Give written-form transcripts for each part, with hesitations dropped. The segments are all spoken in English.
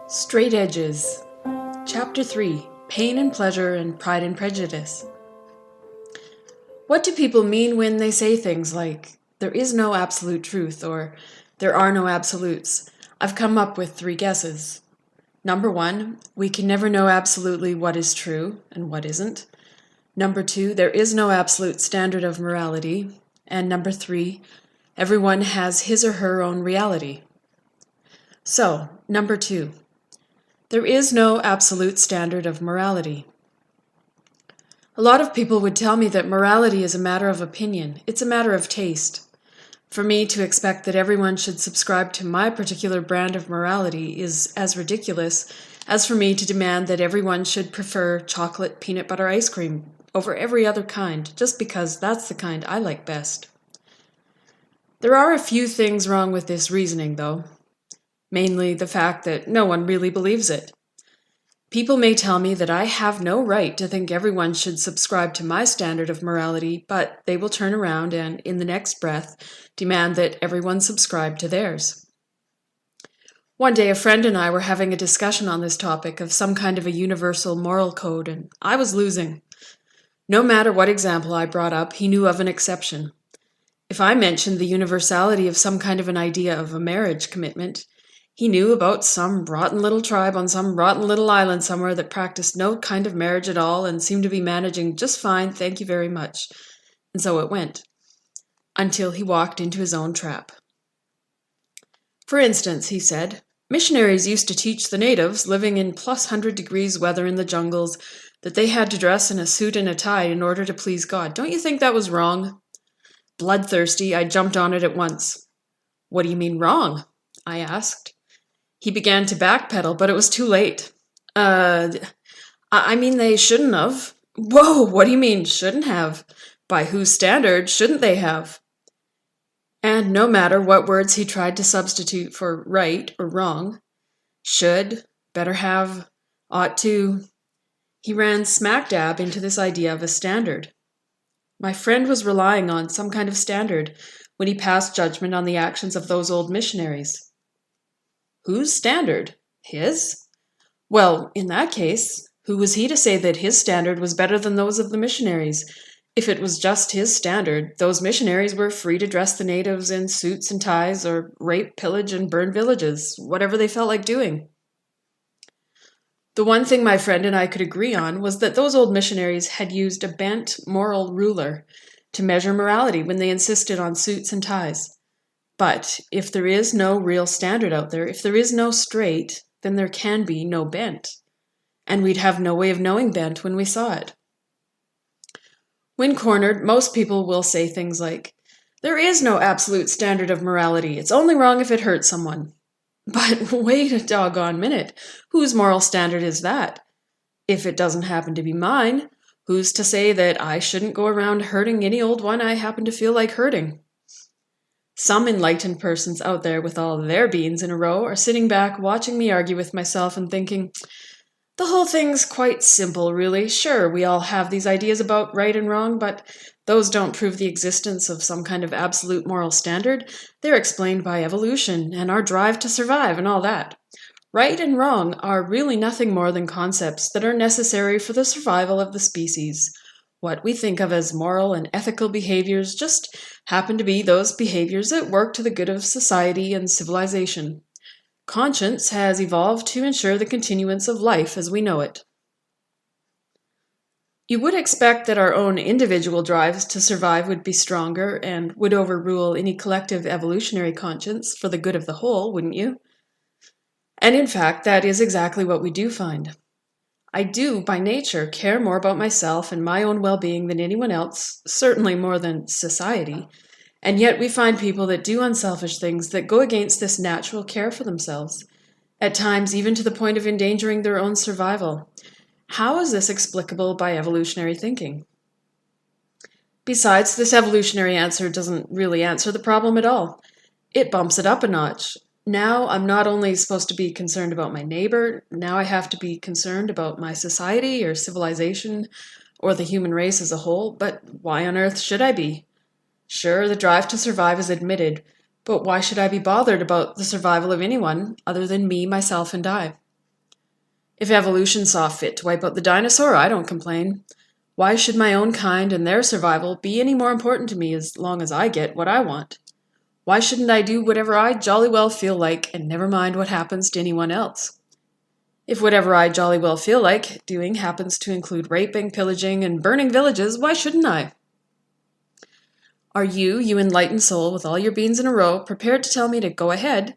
Straight Edges, Chapter 3, Pain and Pleasure and Pride and Prejudice. What do people mean when they say things like, there is no absolute truth, or there are no absolutes? I've come up with 3 guesses. Number 1, we can never know absolutely what is true and what isn't. Number 2, there is no absolute standard of morality. And number 3, everyone has his or her own reality. So, number 2. There is no absolute standard of morality. A lot of people would tell me that morality is a matter of opinion. It's a matter of taste. For me to expect that everyone should subscribe to my particular brand of morality is as ridiculous as for me to demand that everyone should prefer chocolate peanut butter ice cream over every other kind, just because that's the kind I like best. There are a few things wrong with this reasoning, though. Mainly the fact that no one really believes it. People may tell me that I have no right to think everyone should subscribe to my standard of morality, but they will turn around and, in the next breath, demand that everyone subscribe to theirs. One day a friend and I were having a discussion on this topic of some kind of a universal moral code, and I was losing. No matter what example I brought up, he knew of an exception. If I mentioned the universality of some kind of an idea of a marriage commitment, he knew about some rotten little tribe on some rotten little island somewhere that practiced no kind of marriage at all and seemed to be managing just fine, thank you very much. And so it went. Until he walked into his own trap. For instance, he said, missionaries used to teach the natives living in plus 100 degrees weather in the jungles that they had to dress in a suit and a tie in order to please God. Don't you think that was wrong? Bloodthirsty, I jumped on it at once. What do you mean wrong? I asked. He began to backpedal, but it was too late. I mean they shouldn't have. Whoa, what do you mean shouldn't have? By whose standard shouldn't they have? And no matter what words he tried to substitute for right or wrong, should, better have, ought to, he ran smack dab into this idea of a standard. My friend was relying on some kind of standard when he passed judgment on the actions of those old missionaries. Whose standard? His? Well, in that case, who was he to say that his standard was better than those of the missionaries? If it was just his standard, those missionaries were free to dress the natives in suits and ties or rape, pillage, and burn villages, whatever they felt like doing. The one thing my friend and I could agree on was that those old missionaries had used a bent moral ruler to measure morality when they insisted on suits and ties. But if there is no real standard out there, if there is no straight, then there can be no bent. And we'd have no way of knowing bent when we saw it. When cornered, most people will say things like, there is no absolute standard of morality. It's only wrong if it hurts someone. But wait a doggone minute. Whose moral standard is that? If it doesn't happen to be mine, who's to say that I shouldn't go around hurting any old one I happen to feel like hurting? Some enlightened persons out there with all their beans in a row are sitting back watching me argue with myself and thinking, the whole thing's quite simple, really. Sure, we all have these ideas about right and wrong, but those don't prove the existence of some kind of absolute moral standard. They're explained by evolution and our drive to survive and all that. Right and wrong are really nothing more than concepts that are necessary for the survival of the species. What we think of as moral and ethical behaviors just happen to be those behaviors that work to the good of society and civilization. Conscience has evolved to ensure the continuance of life as we know it. You would expect that our own individual drives to survive would be stronger and would overrule any collective evolutionary conscience for the good of the whole, wouldn't you? And in fact, that is exactly what we do find. I do, by nature, care more about myself and my own well-being than anyone else, certainly more than society, and yet we find people that do unselfish things that go against this natural care for themselves, at times even to the point of endangering their own survival. How is this explicable by evolutionary thinking? Besides, this evolutionary answer doesn't really answer the problem at all. It bumps it up a notch. Now I'm not only supposed to be concerned about my neighbor, now I have to be concerned about my society or civilization or the human race as a whole, but why on earth should I be? Sure, the drive to survive is admitted, but why should I be bothered about the survival of anyone other than me, myself, and I? If evolution saw fit to wipe out the dinosaur, I don't complain. Why should my own kind and their survival be any more important to me as long as I get what I want? Why shouldn't I do whatever I jolly well feel like and never mind what happens to anyone else? If whatever I jolly well feel like doing happens to include raping, pillaging, and burning villages, why shouldn't I? Are you enlightened soul with all your beans in a row, prepared to tell me to go ahead,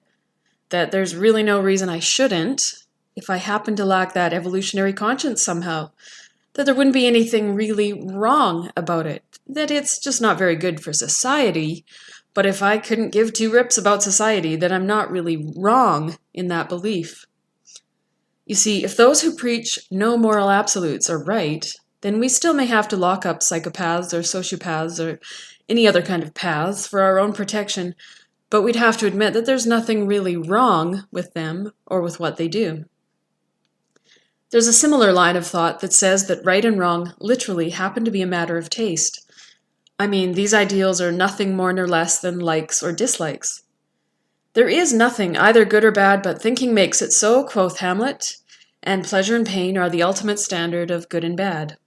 that there's really no reason I shouldn't, if I happen to lack that evolutionary conscience somehow, that there wouldn't be anything really wrong about it, that it's just not very good for society, but if I couldn't give two rips about society, that I'm not really wrong in that belief? You see, if those who preach no moral absolutes are right, then we still may have to lock up psychopaths or sociopaths or any other kind of paths for our own protection, but we'd have to admit that there's nothing really wrong with them or with what they do. There's a similar line of thought that says that right and wrong literally happen to be a matter of taste. I mean, these ideals are nothing more nor less than likes or dislikes. There is nothing either good or bad, but thinking makes it so, quoth Hamlet, and pleasure and pain are the ultimate standard of good and bad.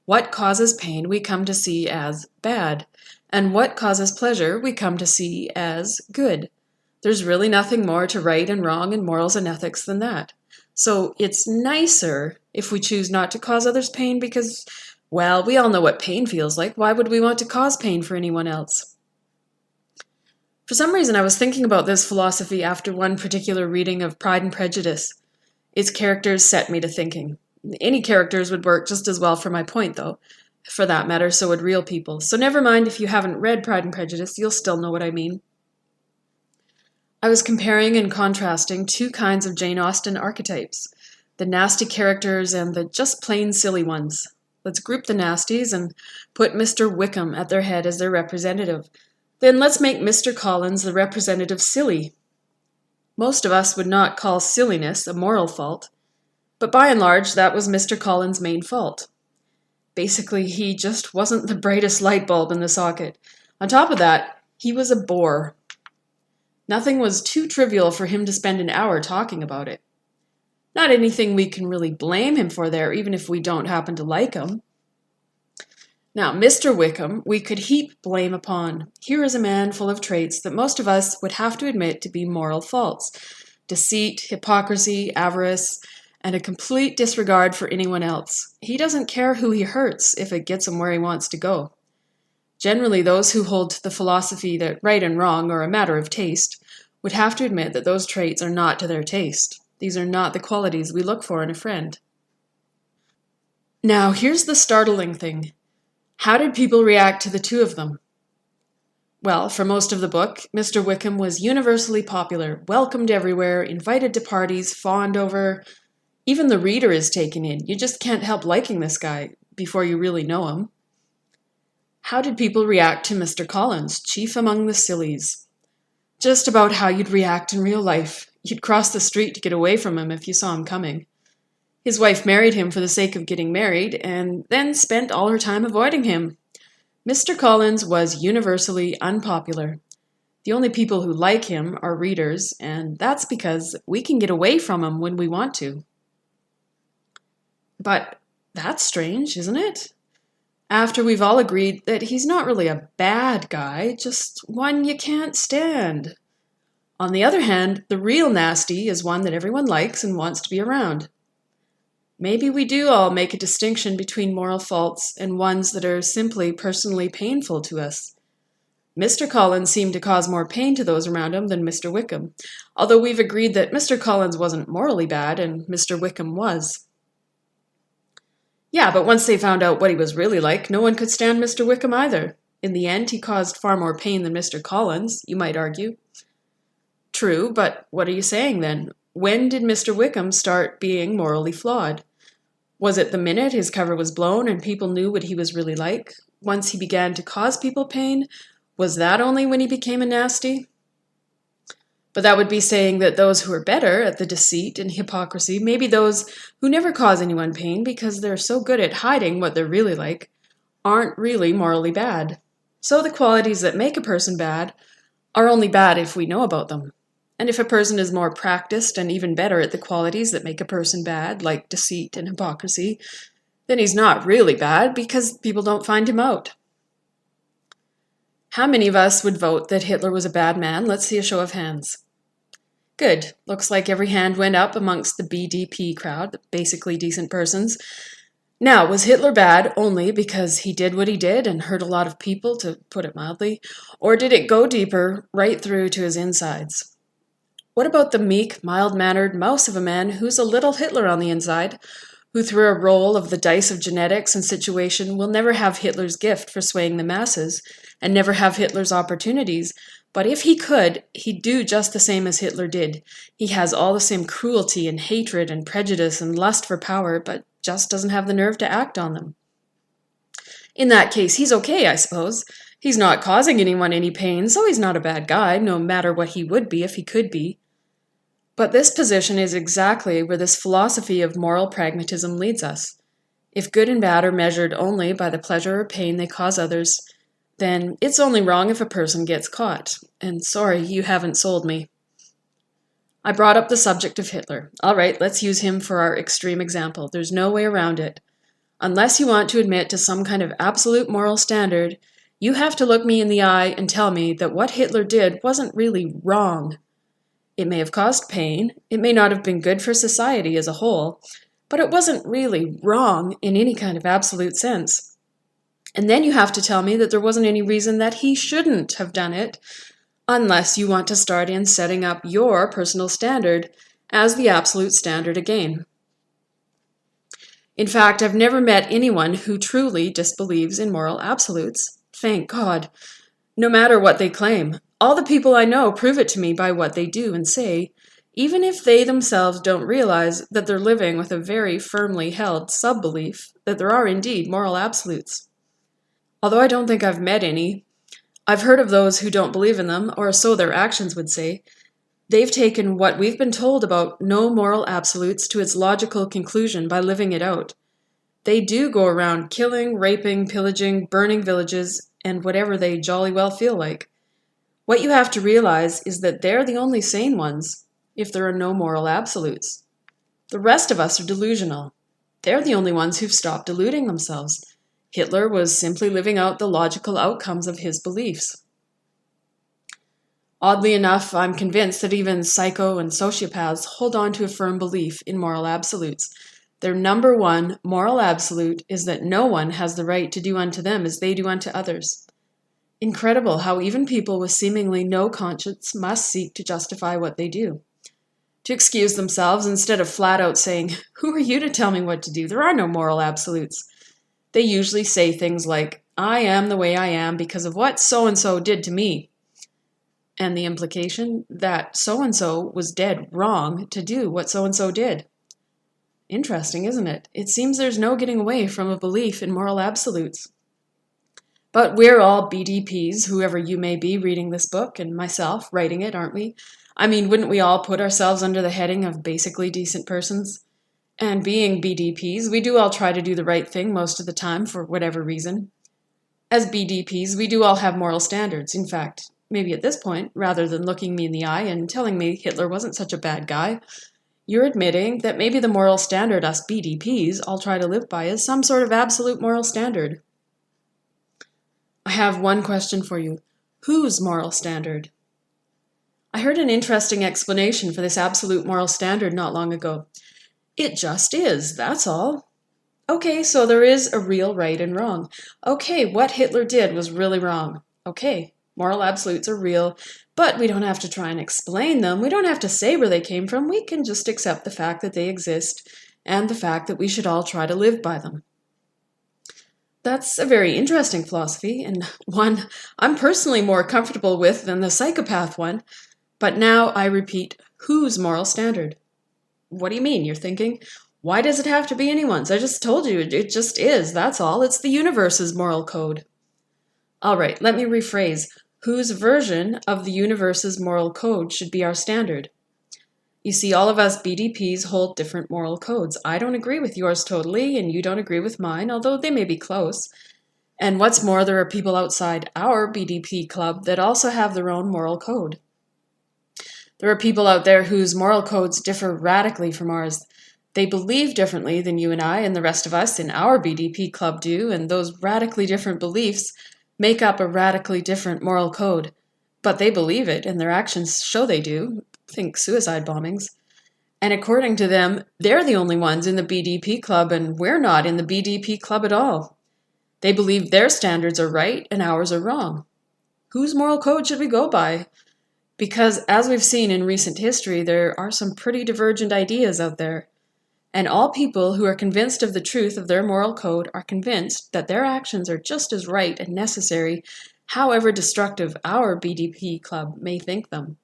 What causes pain we come to see as bad, and what causes pleasure we come to see as good. There's really nothing more to right and wrong and morals and ethics than that. So it's nicer if we choose not to cause others pain because, well, we all know what pain feels like. Why would we want to cause pain for anyone else? For some reason, I was thinking about this philosophy after one particular reading of Pride and Prejudice. Its characters set me to thinking. Any characters would work just as well for my point, though. For that matter, so would real people. So never mind if you haven't read Pride and Prejudice, you'll still know what I mean. I was comparing and contrasting two kinds of Jane Austen archetypes, the nasty characters and the just plain silly ones. Let's group the nasties and put Mr. Wickham at their head as their representative. Then let's make Mr. Collins the representative silly. Most of us would not call silliness a moral fault, but by and large that was Mr. Collins' main fault. Basically, he just wasn't the brightest light bulb in the socket. On top of that, he was a bore. Nothing was too trivial for him to spend an hour talking about it. Not anything we can really blame him for there, even if we don't happen to like him. Now, Mr. Wickham, we could heap blame upon. Here is a man full of traits that most of us would have to admit to be moral faults. Deceit, hypocrisy, avarice, and a complete disregard for anyone else. He doesn't care who he hurts if it gets him where he wants to go. Generally, those who hold to the philosophy that right and wrong are a matter of taste would have to admit that those traits are not to their taste. These are not the qualities we look for in a friend. Now, here's the startling thing. How did people react to the two of them? Well, for most of the book, Mr. Wickham was universally popular, welcomed everywhere, invited to parties, fawned over. Even the reader is taken in. You just can't help liking this guy before you really know him. How did people react to Mr. Collins, chief among the sillies? Just about how you'd react in real life. You'd cross the street to get away from him if you saw him coming. His wife married him for the sake of getting married, and then spent all her time avoiding him. Mr. Collins was universally unpopular. The only people who like him are readers, and that's because we can get away from him when we want to. But that's strange, isn't it? After we've all agreed that he's not really a bad guy, just one you can't stand. On the other hand, the real nasty is one that everyone likes and wants to be around. Maybe we do all make a distinction between moral faults and ones that are simply personally painful to us. Mr. Collins seemed to cause more pain to those around him than Mr. Wickham, although we've agreed that Mr. Collins wasn't morally bad and Mr. Wickham was. Yeah, but once they found out what he was really like, no one could stand Mr. Wickham either. In the end, he caused far more pain than Mr. Collins, you might argue. True, but what are you saying then? When did Mr. Wickham start being morally flawed? Was it the minute his cover was blown and people knew what he was really like? Once he began to cause people pain? Was that only when he became a nasty? But that would be saying that those who are better at the deceit and hypocrisy may be those who never cause anyone pain because they're so good at hiding what they're really like, aren't really morally bad. So the qualities that make a person bad are only bad if we know about them. And if a person is more practiced and even better at the qualities that make a person bad, like deceit and hypocrisy, then he's not really bad because people don't find him out. How many of us would vote that Hitler was a bad man? Let's see a show of hands. Good. Looks like every hand went up amongst the BDP crowd, basically decent persons. Now, was Hitler bad only because he did what he did and hurt a lot of people, to put it mildly, or did it go deeper, right through to his insides? What about the meek, mild-mannered mouse of a man who's a little Hitler on the inside, who through a roll of the dice of genetics and situation will never have Hitler's gift for swaying the masses, and never have Hitler's opportunities, but if he could, he'd do just the same as Hitler did. He has all the same cruelty and hatred and prejudice and lust for power, but just doesn't have the nerve to act on them. In that case, he's okay, I suppose. He's not causing anyone any pain, so he's not a bad guy, no matter what he would be if he could be. But this position is exactly where this philosophy of moral pragmatism leads us. If good and bad are measured only by the pleasure or pain they cause others, then it's only wrong if a person gets caught. And sorry, you haven't sold me. I brought up the subject of Hitler. All right, let's use him for our extreme example. There's no way around it. Unless you want to admit to some kind of absolute moral standard, you have to look me in the eye and tell me that what Hitler did wasn't really wrong. It may have caused pain, it may not have been good for society as a whole, but it wasn't really wrong in any kind of absolute sense. And then you have to tell me that there wasn't any reason that he shouldn't have done it, unless you want to start in setting up your personal standard as the absolute standard again. In fact, I've never met anyone who truly disbelieves in moral absolutes. Thank God. No matter what they claim. All the people I know prove it to me by what they do and say, even if they themselves don't realize that they're living with a very firmly held sub-belief that there are indeed moral absolutes. Although I don't think I've met any, I've heard of those who don't believe in them, or so their actions would say. They've taken what we've been told about no moral absolutes to its logical conclusion by living it out. They do go around killing, raping, pillaging, burning villages, and whatever they jolly well feel like. What you have to realize is that they're the only sane ones, if there are no moral absolutes. The rest of us are delusional. They're the only ones who've stopped deluding themselves. Hitler was simply living out the logical outcomes of his beliefs. Oddly enough, I'm convinced that even psycho and sociopaths hold on to a firm belief in moral absolutes. Their number one moral absolute is that no one has the right to do unto them as they do unto others. Incredible how even people with seemingly no conscience must seek to justify what they do. To excuse themselves instead of flat out saying, "Who are you to tell me what to do? There are no moral absolutes." They usually say things like, "I am the way I am because of what so-and-so did to me." And the implication that so-and-so was dead wrong to do what so-and-so did. Interesting, isn't it? It seems there's no getting away from a belief in moral absolutes. But we're all BDPs, whoever you may be reading this book, and myself writing it, aren't we? I mean, wouldn't we all put ourselves under the heading of basically decent persons? And being BDPs, we do all try to do the right thing most of the time for whatever reason. As BDPs, we do all have moral standards. In fact, maybe at this point, rather than looking me in the eye and telling me Hitler wasn't such a bad guy, you're admitting that maybe the moral standard us BDPs all try to live by is some sort of absolute moral standard. I have one question for you. Whose moral standard? I heard an interesting explanation for this absolute moral standard not long ago. It just is, that's all. Okay, so there is a real right and wrong. Okay, what Hitler did was really wrong. Okay, moral absolutes are real, but we don't have to try and explain them. We don't have to say where they came from. We can just accept the fact that they exist and the fact that we should all try to live by them. That's a very interesting philosophy, and one I'm personally more comfortable with than the psychopath one. But now I repeat, whose moral standard? What do you mean, you're thinking? Why does it have to be anyone's? I just told you, it just is, that's all. It's the universe's moral code. All right, let me rephrase. Whose version of the universe's moral code should be our standard? You see, all of us BDPs hold different moral codes. I don't agree with yours totally, and you don't agree with mine, although they may be close. And what's more, there are people outside our BDP club that also have their own moral code. There are people out there whose moral codes differ radically from ours. They believe differently than you and I and the rest of us in our BDP club do, and those radically different beliefs make up a radically different moral code. But they believe it, and their actions show they do. Think suicide bombings. And according to them, they're the only ones in the BDP club, and we're not in the BDP club at all. They believe their standards are right and ours are wrong. Whose moral code should we go by? Because, as we've seen in recent history, there are some pretty divergent ideas out there. And all people who are convinced of the truth of their moral code are convinced that their actions are just as right and necessary, however destructive our BDP club may think them.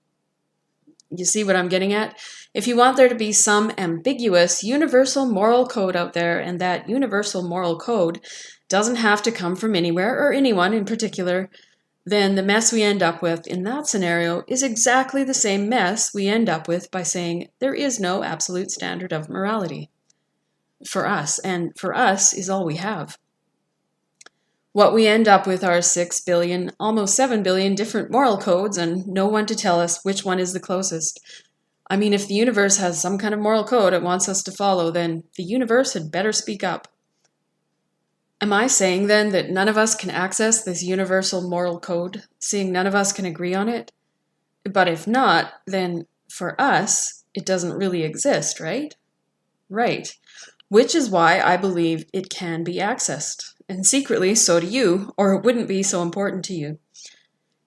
You see what I'm getting at? If you want there to be some ambiguous universal moral code out there, and that universal moral code doesn't have to come from anywhere or anyone in particular, then the mess we end up with in that scenario is exactly the same mess we end up with by saying there is no absolute standard of morality. For us, and for us is all we have. What we end up with are 6 billion, almost 7 billion different moral codes, and no one to tell us which one is the closest. I mean, if the universe has some kind of moral code it wants us to follow, then the universe had better speak up. Am I saying then that none of us can access this universal moral code, seeing none of us can agree on it? But if not, then for us, it doesn't really exist, right? Right. Which is why I believe it can be accessed. And secretly, so do you, or it wouldn't be so important to you.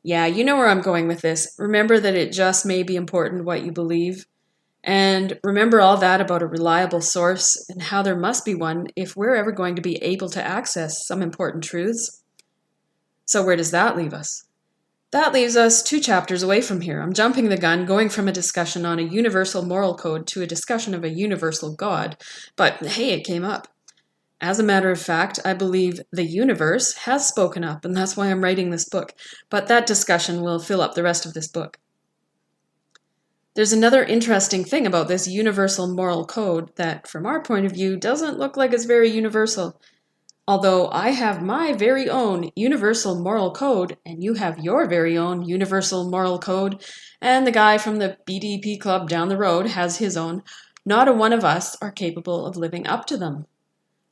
Yeah, you know where I'm going with this. Remember that it just may be important what you believe. And remember all that about a reliable source and how there must be one if we're ever going to be able to access some important truths. So where does that leave us? That leaves us 2 chapters away from here. I'm jumping the gun, going from a discussion on a universal moral code to a discussion of a universal God. But hey, it came up. As a matter of fact, I believe the universe has spoken up, and that's why I'm writing this book. But that discussion will fill up the rest of this book. There's another interesting thing about this universal moral code that, from our point of view, doesn't look like it's very universal. Although I have my very own universal moral code, and you have your very own universal moral code, and the guy from the BDP club down the road has his own, not a one of us are capable of living up to them.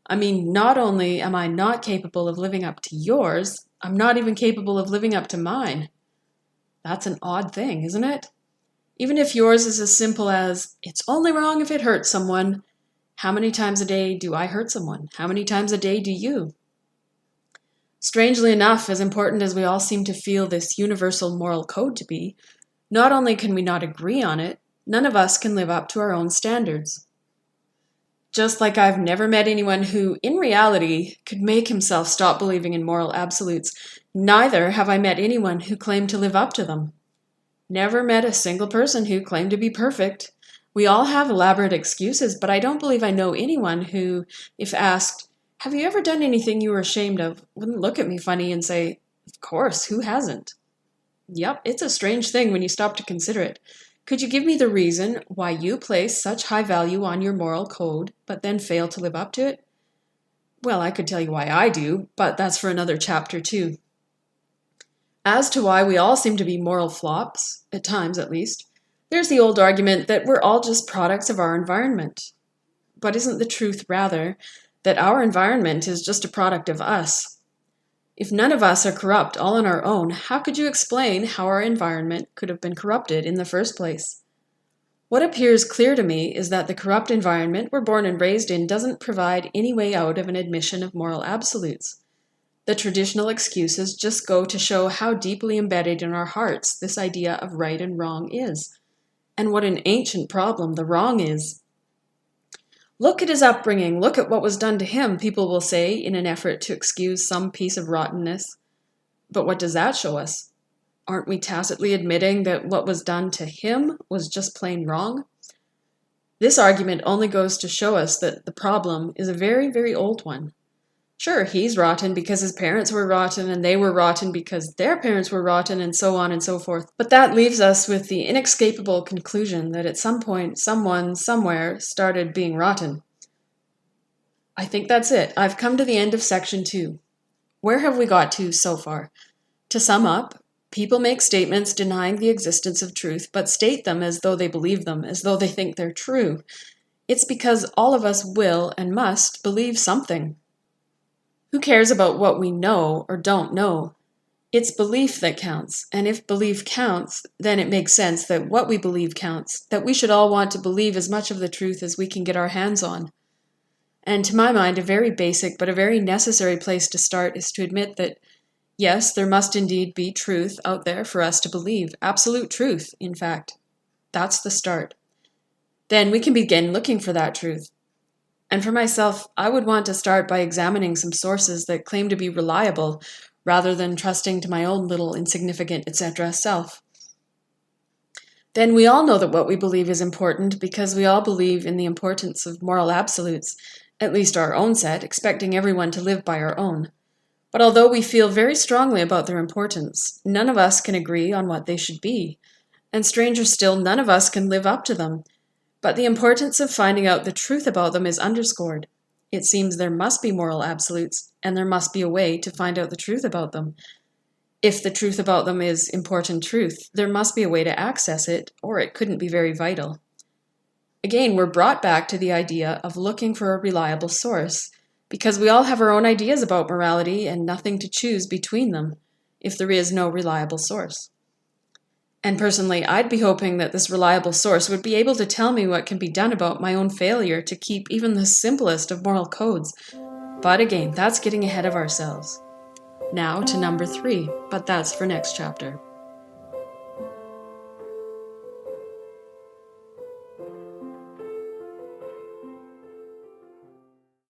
I mean, not only am I not capable of living up to yours, I'm not even capable of living up to mine. That's an odd thing, isn't it? Even if yours is as simple as, it's only wrong if it hurts someone, how many times a day do I hurt someone? How many times a day do you? Strangely enough, as important as we all seem to feel this universal moral code to be, not only can we not agree on it, none of us can live up to our own standards. Just like I've never met anyone who, in reality, could make himself stop believing in moral absolutes, neither have I met anyone who claimed to live up to them. Never met a single person who claimed to be perfect. We all have elaborate excuses, but I don't believe I know anyone who, if asked, "Have you ever done anything you were ashamed of?" wouldn't look at me funny and say, "Of course, who hasn't?" Yep, it's a strange thing when you stop to consider it. Could you give me the reason why you place such high value on your moral code, but then fail to live up to it? Well, I could tell you why I do, but that's for another chapter too. As to why we all seem to be moral flops, at times at least, there's the old argument that we're all just products of our environment. But isn't the truth rather that our environment is just a product of us? If none of us are corrupt all on our own, how could you explain how our environment could have been corrupted in the first place? What appears clear to me is that the corrupt environment we're born and raised in doesn't provide any way out of an admission of moral absolutes. The traditional excuses just go to show how deeply embedded in our hearts this idea of right and wrong is, and what an ancient problem the wrong is. Look at his upbringing, look at what was done to him, people will say in an effort to excuse some piece of rottenness. But what does that show us? Aren't we tacitly admitting that what was done to him was just plain wrong? This argument only goes to show us that the problem is a very, very old one. Sure, he's rotten because his parents were rotten, and they were rotten because their parents were rotten, and so on and so forth. But that leaves us with the inescapable conclusion that at some point, someone, somewhere, started being rotten. I think that's it. I've come to the end of section 2. Where have we got to so far? To sum up, People make statements denying the existence of truth, but state them as though they believe them, as though they think they're true. It's because all of us will and must believe something. Who cares about what we know or don't know? It's belief that counts, and if belief counts, then it makes sense that what we believe counts, that we should all want to believe as much of the truth as we can get our hands on. And to my mind, a very basic but a very necessary place to start is to admit that, yes, there must indeed be truth out there for us to believe, absolute truth, in fact. That's the start. Then we can begin looking for that truth. And for myself, I would want to start by examining some sources that claim to be reliable, rather than trusting to my own little insignificant, etc. self. Then we all know that what we believe is important because we all believe in the importance of moral absolutes, at least our own set, expecting everyone to live by our own. But although we feel very strongly about their importance, none of us can agree on what they should be. And stranger still, none of us can live up to them. But the importance of finding out the truth about them is underscored. It seems there must be moral absolutes, and there must be a way to find out the truth about them. If the truth about them is important truth, there must be a way to access it, or it couldn't be very vital. Again, we're brought back to the idea of looking for a reliable source, because we all have our own ideas about morality and nothing to choose between them, if there is no reliable source. And personally, I'd be hoping that this reliable source would be able to tell me what can be done about my own failure to keep even the simplest of moral codes. But again, that's getting ahead of ourselves. Now to number 3, but that's for next chapter.